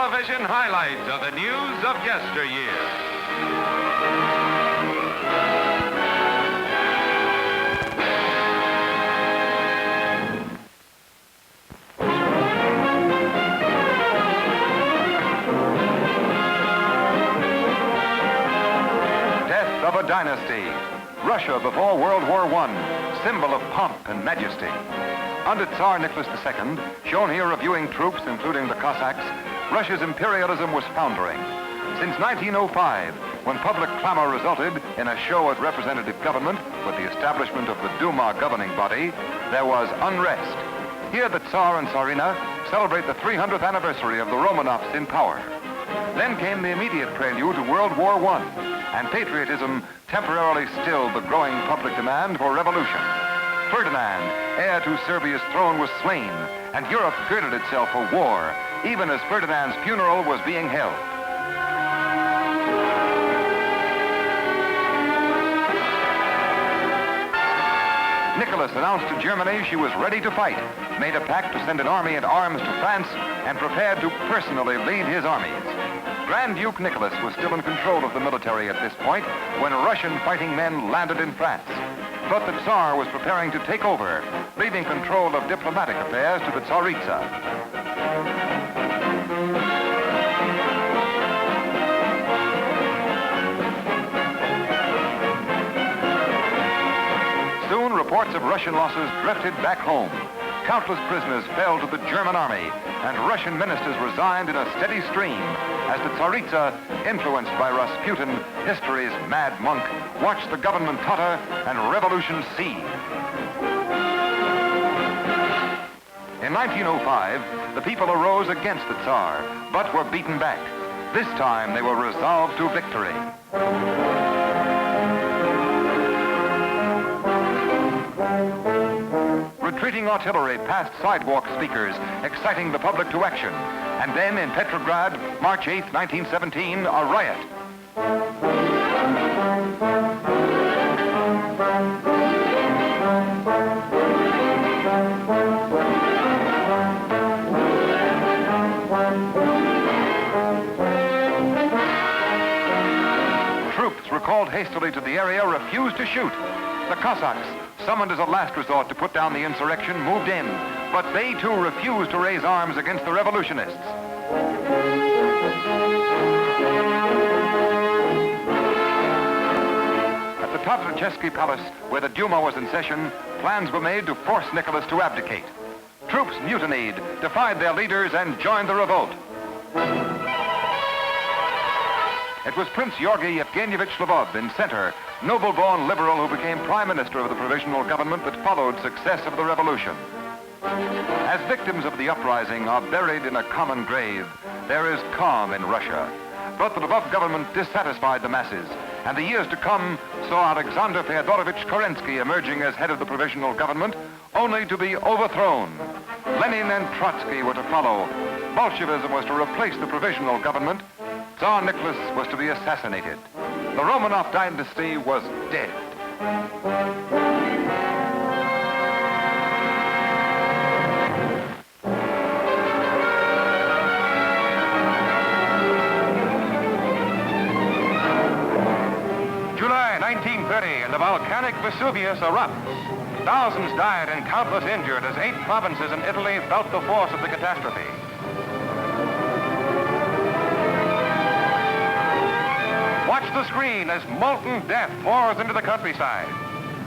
television highlights of the news of yesteryear. Death of a dynasty. Russia before World War I, symbol of pomp and majesty. Under Tsar Nicholas II, shown here reviewing troops, including the Cossacks, Russia's imperialism was foundering. Since 1905, when public clamor resulted in a show at representative government with the establishment of the Duma governing body, there was unrest. Here the Tsar and Tsarina celebrate the 300th anniversary of the Romanovs in power. Then came the immediate prelude to World War I, and patriotism temporarily stilled the growing public demand for revolution. Ferdinand, heir to Serbia's throne, was slain, and Europe girded itself for war, even as Ferdinand's funeral was being held. Nicholas announced to Germany she was ready to fight, made a pact to send an army and arms to France, and prepared to personally lead his armies. Grand Duke Nicholas was still in control of the military at this point when Russian fighting men landed in France. But the Tsar was preparing to take over, leaving control of diplomatic affairs to the Tsaritsa. Soon, reports of Russian losses drifted back home. Countless prisoners fell to the German army, and Russian ministers resigned in a steady stream as the Tsaritsa, influenced by Rasputin, history's mad monk, watched the government totter and revolution seethe. In 1905, the people arose against the Tsar, but were beaten back. This time, they were resolved to victory. Retreating artillery passed sidewalk speakers, exciting the public to action. And then in Petrograd, March 8, 1917, a riot. Troops recalled hastily to the area refused to shoot. The Cossacks, summoned as a last resort to put down the insurrection, moved in, but they too refused to raise arms against the revolutionists. At the Tamadge Palace, where the Duma was in session, plans were made to force Nicholas to abdicate. Troops mutinied, defied their leaders, and joined the revolt. It was Prince Georgy Evgenyevich Lvov in center, noble-born liberal who became prime minister of the provisional government that followed success of the revolution. As victims of the uprising are buried in a common grave, there is calm in Russia. But the Lvov government dissatisfied the masses, and the years to come saw Aleksandr Kerensky emerging as head of the provisional government, only to be overthrown. Lenin and Trotsky were to follow. Bolshevism was to replace the provisional government. Tsar Nicholas was to be assassinated. The Romanov dynasty was dead. July 1930, and the volcanic Vesuvius erupts. Thousands died and countless injured as 8 provinces in Italy felt the force of the catastrophe. Watch the screen as molten death pours into the countryside.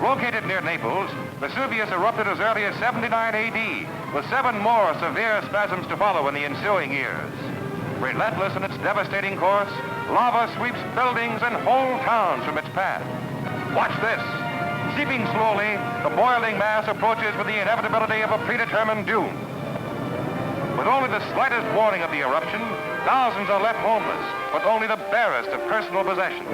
Located near Naples, Vesuvius erupted as early as 79 AD, with 7 more severe spasms to follow in the ensuing years. Relentless in its devastating course, lava sweeps buildings and whole towns from its path. Watch this. Seeping slowly, the boiling mass approaches with the inevitability of a predetermined doom. With only the slightest warning of the eruption, thousands are left homeless, with only the barest of personal possessions.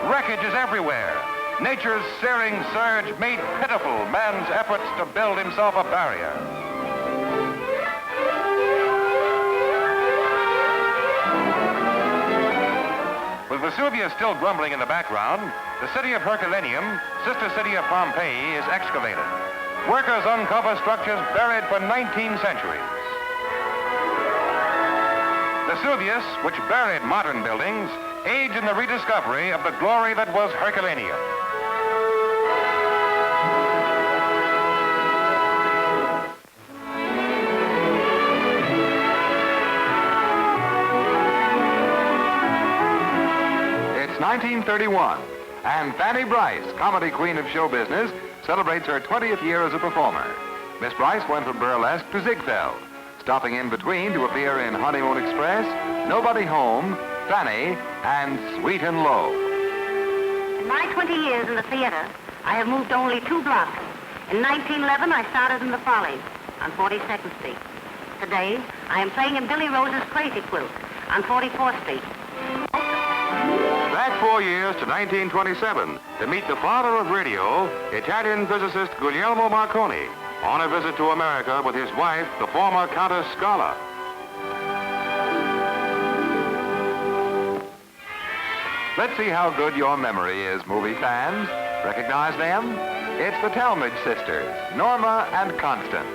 Wreckage is everywhere. Nature's searing surge made pitiful man's efforts to build himself a barrier. With Vesuvius still grumbling in the background, the city of Herculaneum, sister city of Pompeii, is excavated. Workers uncover structures buried for 19 centuries. The Vesuvius, which buried modern buildings, aids in the rediscovery of the glory that was Herculaneum. It's 1931, and Fanny Brice, comedy queen of show business, celebrates her 20th year as a performer. Miss Brice went from Burlesque to Ziegfeld, stopping in between to appear in Honeymoon Express, Nobody Home, Fanny, and Sweet and Low. In my 20 years in the theater, I have moved only 2 blocks. In 1911, I started in the Follies on 42nd Street. Today, I am playing in Billy Rose's Crazy Quilt on 44th Street. Back 4 years to 1927 to meet the father of radio, Italian physicist Guglielmo Marconi, on a visit to America with his wife, the former Countess Scala. Let's see how good your memory is, movie fans. Recognize them? It's the Tamadge Sisters, Norma and Constance.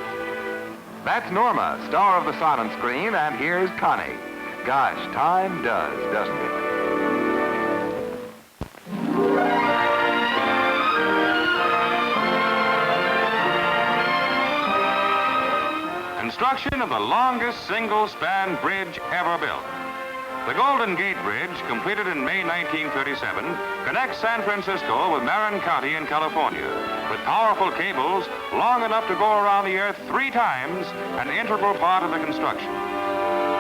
That's Norma, star of the silent screen, and here's Connie. Gosh, time does, doesn't it? Construction of the longest single-span bridge ever built. The Golden Gate Bridge, completed in May 1937, connects San Francisco with Marin County in California, with powerful cables long enough to go around the Earth 3 times, an integral part of the construction.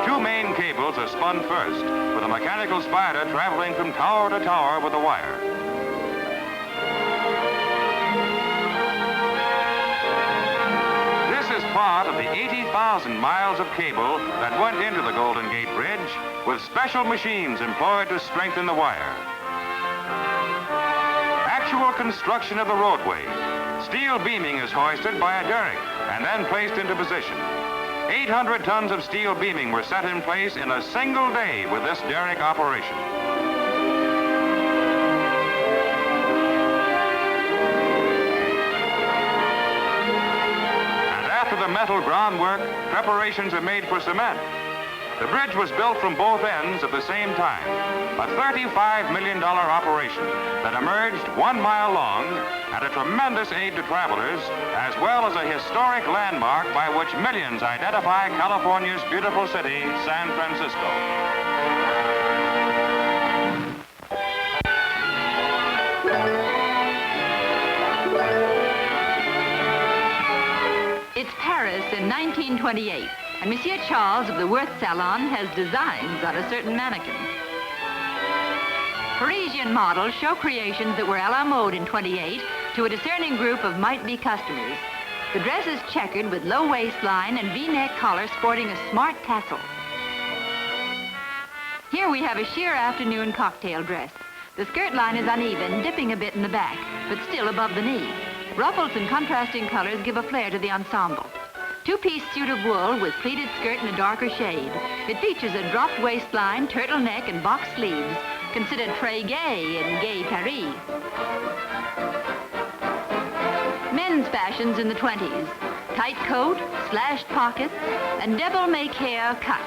2 main cables are spun first, with a mechanical spider traveling from tower to tower with a wire. Part of the 80,000 miles of cable that went into the Golden Gate Bridge, with special machines employed to strengthen the wire. Actual construction of the roadway. Steel beaming is hoisted by a derrick and then placed into position. 800 tons of steel beaming were set in place in a single day with this derrick operation. After the metal groundwork, preparations are made for cement. The bridge was built from both ends at the same time, a $35 million operation that emerged 1 mile long and a tremendous aid to travelers, as well as a historic landmark by which millions identify California's beautiful city, San Francisco. It's Paris in 1928, and Monsieur Charles of the Worth Salon has designs on a certain mannequin. Parisian models show creations that were a la mode in 28 to a discerning group of might-be customers. The dress is checkered with low waistline and V-neck collar sporting a smart tassel. Here we have a sheer afternoon cocktail dress. The skirt line is uneven, dipping a bit in the back, but still above the knee. Ruffles and contrasting colors give a flair to the ensemble. 2-piece suit of wool with pleated skirt in a darker shade. It features a dropped waistline, turtleneck, and box sleeves, considered très gay in gay Paris. Men's fashions in the 20s. Tight coat, slashed pockets, and devil-may care cut.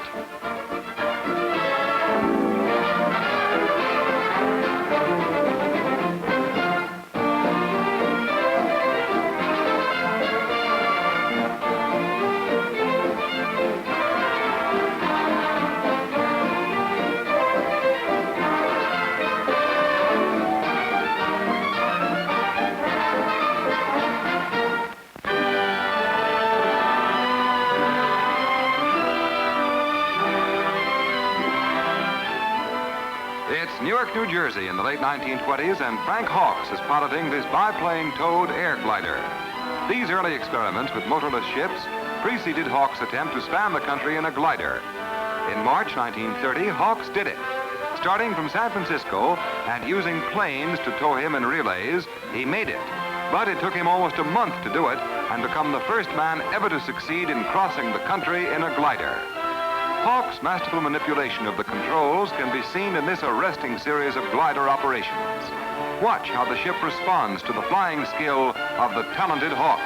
Newark, New Jersey in the late 1920s, and Frank Hawks is piloting this biplane-towed air glider. These early experiments with motorless ships preceded Hawks' attempt to span the country in a glider. In March 1930, Hawks did it. Starting from San Francisco and using planes to tow him in relays, he made it. But it took him almost a month to do it and become the first man ever to succeed in crossing the country in a glider. Hawks' masterful manipulation of the controls can be seen in this arresting series of glider operations. Watch how the ship responds to the flying skill of the talented Hawks.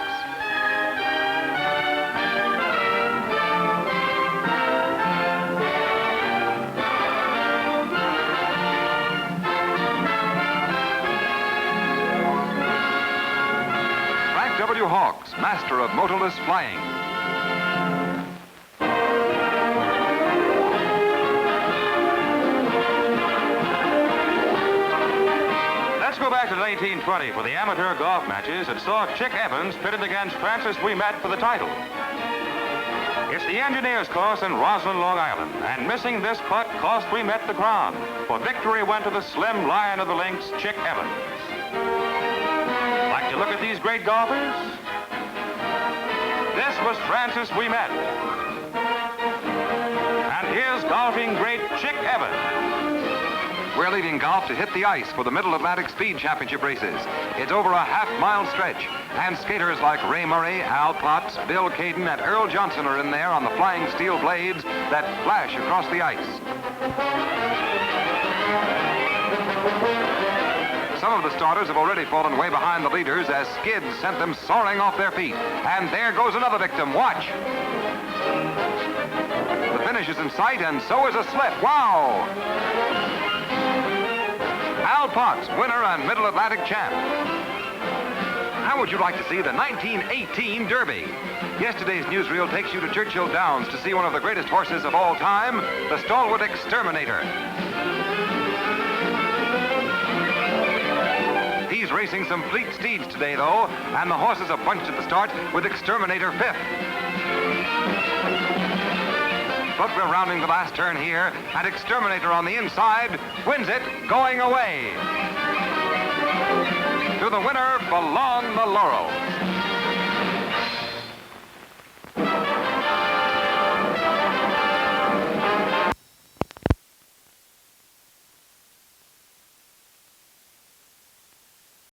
Andrew Hawks, master of motorless flying. Let's go back to 1920 for the amateur golf matches that saw Chick Evans pitted against Francis Ouimet for the title. It's the engineers course in Roslyn, Long Island, and missing this putt cost Ouimet the crown, for victory went to the slim lion of the links, Chick Evans. Like to look at these great golfers? This was Francis Ouimet. And here's golfing great Chick Evans. We're leaving golf to hit the ice for the Middle Atlantic Speed Championship races. It's over a half-mile stretch, and skaters like Ray Murray, Al Potts, Bill Caden, and Earl Johnson are in there on the flying steel blades that flash across the ice. Some of the starters have already fallen way behind the leaders as skids sent them soaring off their feet. And there goes another victim. Watch. The finish is in sight, and so is a slip. Wow! Al Potts, winner and Middle Atlantic champ. How would you like to see the 1918 Derby? Yesterday's newsreel takes you to Churchill Downs to see one of the greatest horses of all time, the stalwart Exterminator. He's racing some fleet steeds today, though, and the horses are bunched at the start with Exterminator fifth. But we're rounding the last turn here, and Exterminator on the inside wins it, going away. To the winner belong the laurels.